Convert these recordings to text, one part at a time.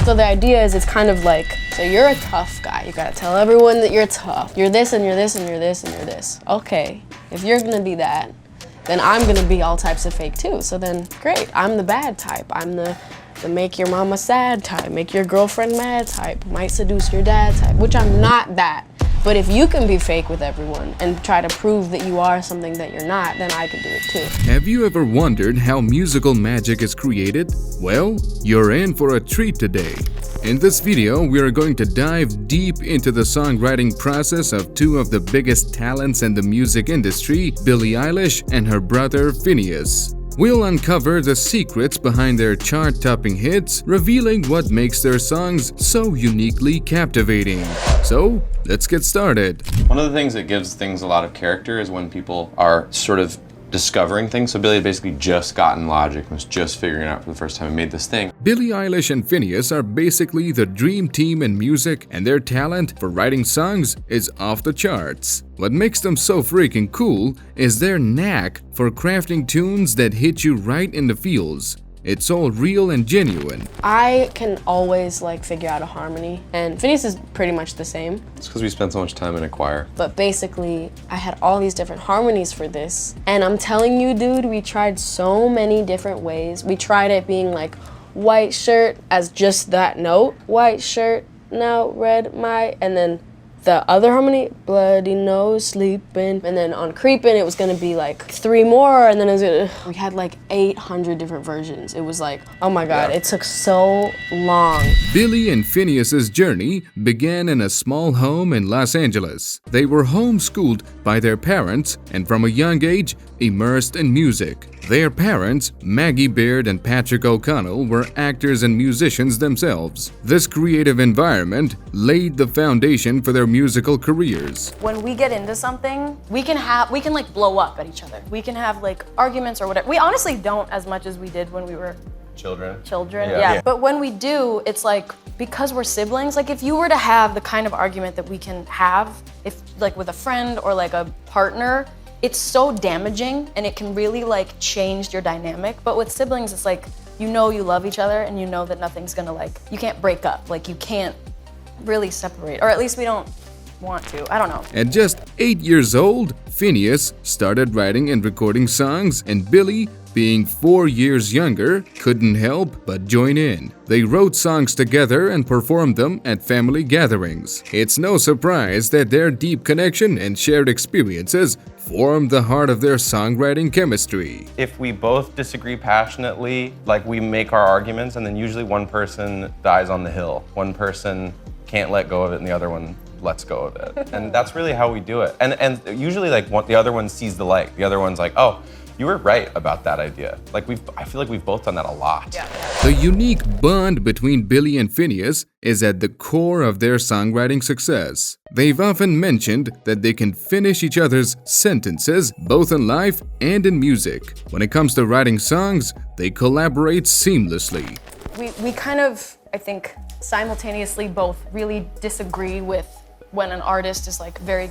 So the idea is, it's kind of like, so you're a tough guy. You gotta tell everyone that you're tough. You're this and you're this and you're this and you're this. Okay, if you're gonna be that, then I'm gonna be all types of fake too. So then, great, I'm the bad type. I'm the make your mama sad type, make your girlfriend mad type, might seduce your dad type, which I'm not that. But if you can be fake with everyone and try to prove that you are something that you're not, then I can do it too. Have you ever wondered how musical magic is created? Well, you're in for a treat today. In this video, we are going to dive deep into the songwriting process of two of the biggest talents in the music industry, Billie Eilish and her brother Finneas. We'll uncover the secrets behind their chart-topping hits, revealing what makes their songs so uniquely captivating. So, let's get started. One of the things that gives things a lot of character is when people are sort of discovering things. So Billie had basically just gotten Logic and was just figuring it out for the first time and made this thing. Billie Eilish and Finneas are basically the dream team in music, and their talent for writing songs is off the charts. What makes them so freaking cool is their knack for crafting tunes that hit you right in the feels. It's all real and genuine. I can always figure out a harmony, and Finneas is pretty much the same. It's because we spent so much time in a choir. But basically, I had all these different harmonies for this. And I'm telling you, dude, we tried so many different ways. We tried it being like white shirt as just that note. White shirt, now red my, and then the other harmony, bloody nose, sleeping. And then on creeping, it was gonna be like 3 more, and then it was gonna, we had like 800 different versions. It was like, oh my God, It took so long. Billie and Finneas' journey began in a small home in Los Angeles. They were homeschooled by their parents and from a young age immersed in music. Their parents, Maggie Beard and Patrick O'Connell, were actors and musicians themselves. This creative environment laid the foundation for their musical careers. When we get into something, we can blow up at each other. We can have arguments or whatever. We honestly don't as much as we did when we were Children. Yeah. But when we do, it's because we're siblings, if you were to have the kind of argument that we can have, if with a friend or a partner, it's so damaging and it can really change your dynamic. But with siblings, it's you love each other and you know that nothing's gonna you can't break up. You can't really separate, or at least we don't want to. I don't know. At just 8 years old, Finneas started writing and recording songs, and Billie, being 4 years younger, couldn't help but join in. They wrote songs together and performed them at family gatherings. It's no surprise that their deep connection and shared experiences formed the heart of their songwriting chemistry. If we both disagree passionately, we make our arguments, and then usually one person dies on the hill. One person can't let go of it and the other one lets go of it. And that's really how we do it. And usually the other one sees the light. The other one's oh, you were right about that idea. I feel like we've both done that a lot. Yeah. The unique bond between Billie and Finneas is at the core of their songwriting success. They've often mentioned that they can finish each other's sentences both in life and in music. When it comes to writing songs, they collaborate seamlessly. We kind of, I think, simultaneously both really disagree with when an artist is very,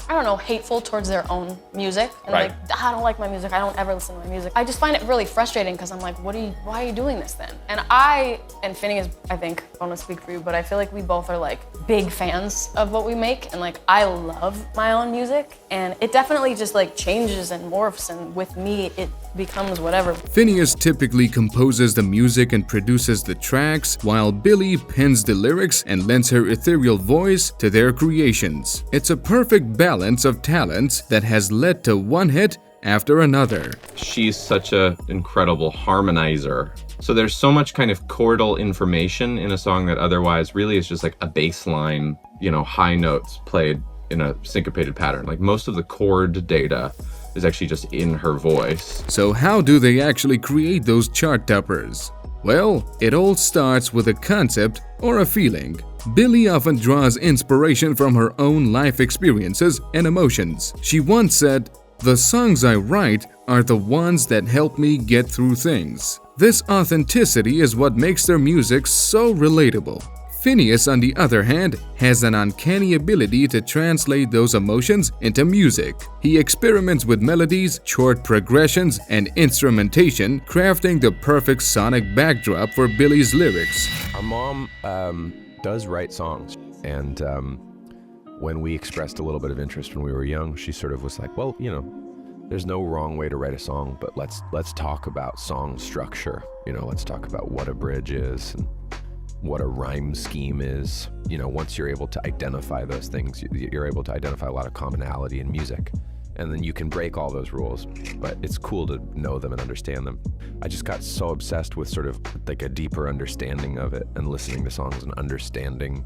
I don't know, hateful towards their own music. And Right. I don't like my music, I don't ever listen to my music. I just find it really frustrating because I'm why are you doing this then? And I, and Finneas, I think, I don't want to speak for you, but I feel like we both are big fans of what we make. And I love my own music. And it definitely just changes and morphs, and with me, it becomes whatever. Finneas typically composes the music and produces the tracks, while Billie pens the lyrics and lends her ethereal voice to their creations. It's a perfect balance of talents that has led to one hit after another. She's such an incredible harmonizer. So there's so much kind of chordal information in a song that otherwise really is just a bass line, high notes played in a syncopated pattern. Most of the chord data is actually just in her voice. So how do they actually create those chart toppers? Well, it all starts with a concept or a feeling. Billie often draws inspiration from her own life experiences and emotions. She once said, "The songs I write are the ones that help me get through things." This authenticity is what makes their music so relatable. Finneas, on the other hand, has an uncanny ability to translate those emotions into music. He experiments with melodies, chord progressions, and instrumentation, crafting the perfect sonic backdrop for Billie's lyrics. Our mom does write songs, and when we expressed a little bit of interest when we were young, she sort of was like, well, you know, there's no wrong way to write a song, but let's talk about song structure. You know, let's talk about what a bridge is and what a rhyme scheme is. You know, once you're able to identify those things, you're able to identify a lot of commonality in music. And then you can break all those rules, but it's cool to know them and understand them. I just got so obsessed with sort of like a deeper understanding of it and listening to songs and understanding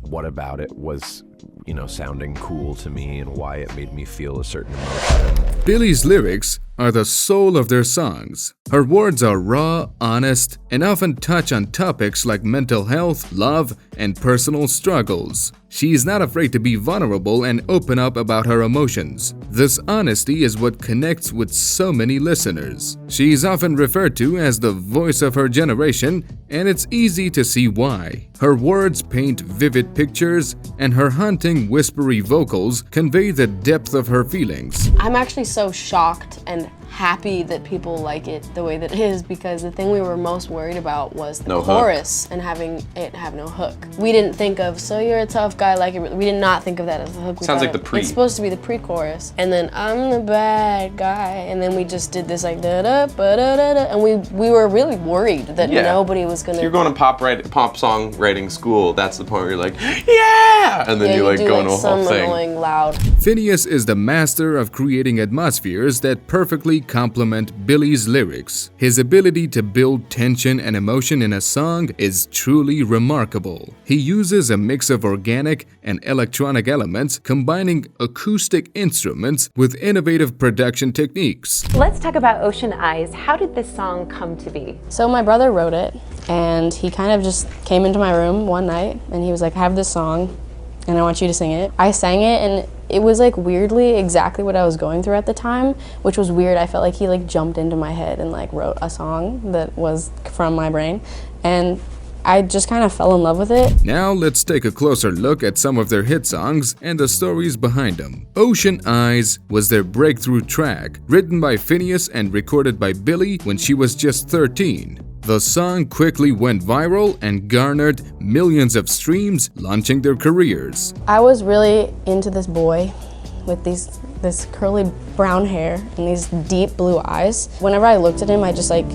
what about it was, you know, sounding cool to me and why it made me feel a certain emotion. Billie's lyrics are the soul of their songs. Her words are raw, honest, and often touch on topics like mental health, love, and personal struggles. She is not afraid to be vulnerable and open up about her emotions. This honesty is what connects with so many listeners. She is often referred to as the voice of her generation, and it's easy to see why. Her words paint vivid pictures, and her haunting, whispery vocals convey the depth of her feelings. I'm actually so shocked and happy that people like it the way that it is, because the thing we were most worried about was the chorus and having it have no hook. We didn't think of, so you're a tough guy like it. We did not think of that as the hook. Sounds like the pre. It's supposed to be the pre-chorus. And then I'm the bad guy. And then we just did this like da-da, ba-da-da-da. And we were really worried that nobody was gonna. You're going to pop song writing school. That's the point where you're like, yeah! And then you like go into a whole thing. Annoying loud. Finneas is the master of creating atmospheres that perfectly complement Billie's lyrics. His ability to build tension and emotion in a song is truly remarkable. He uses a mix of organic and electronic elements, combining acoustic instruments with innovative production techniques. Let's talk about Ocean Eyes. How did this song come to be? So my brother wrote it, and he kind of just came into my room one night, and he was like, I have this song, and I want you to sing it. I sang it, and it was like weirdly exactly what I was going through at the time, which was weird. I felt like he like jumped into my head and like wrote a song that was from my brain, and I just kind of fell in love with it. Now let's take a closer look at some of their hit songs and the stories behind them. Ocean Eyes was their breakthrough track, written by Finneas and recorded by Billie when she was just 13. The song quickly went viral and garnered millions of streams, launching their careers. I was really into this boy with this curly brown hair and these deep blue eyes. Whenever I looked at him, I just like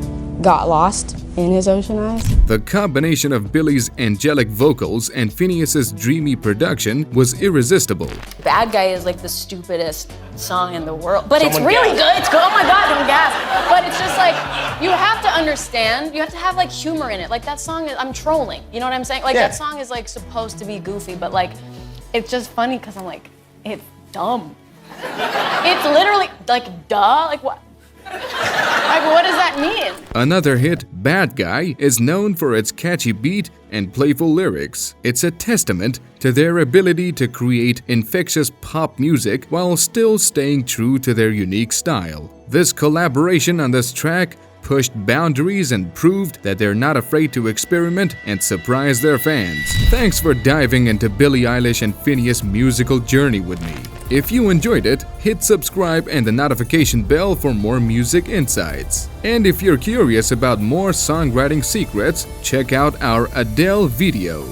got lost in his ocean eyes. The combination of Billie's angelic vocals and Finneas's dreamy production was irresistible. Bad Guy is like the stupidest song in the world, but it's really good. It's good. Oh my God, don't gasp. But it's just like, you have to understand, you have to have like humor in it. Like that song is, I'm trolling, you know what I'm saying? Like that song is like supposed to be goofy, but like, it's just funny because I'm like, it's dumb. It's literally like, duh, like what? Like, what does that mean? Another hit, Bad Guy, is known for its catchy beat and playful lyrics. It's a testament to their ability to create infectious pop music while still staying true to their unique style. This collaboration on this track pushed boundaries and proved that they're not afraid to experiment and surprise their fans. Thanks for diving into Billie Eilish and Finneas' musical journey with me. If you enjoyed it, hit subscribe and the notification bell for more music insights. And if you're curious about more songwriting secrets, check out our Adele video.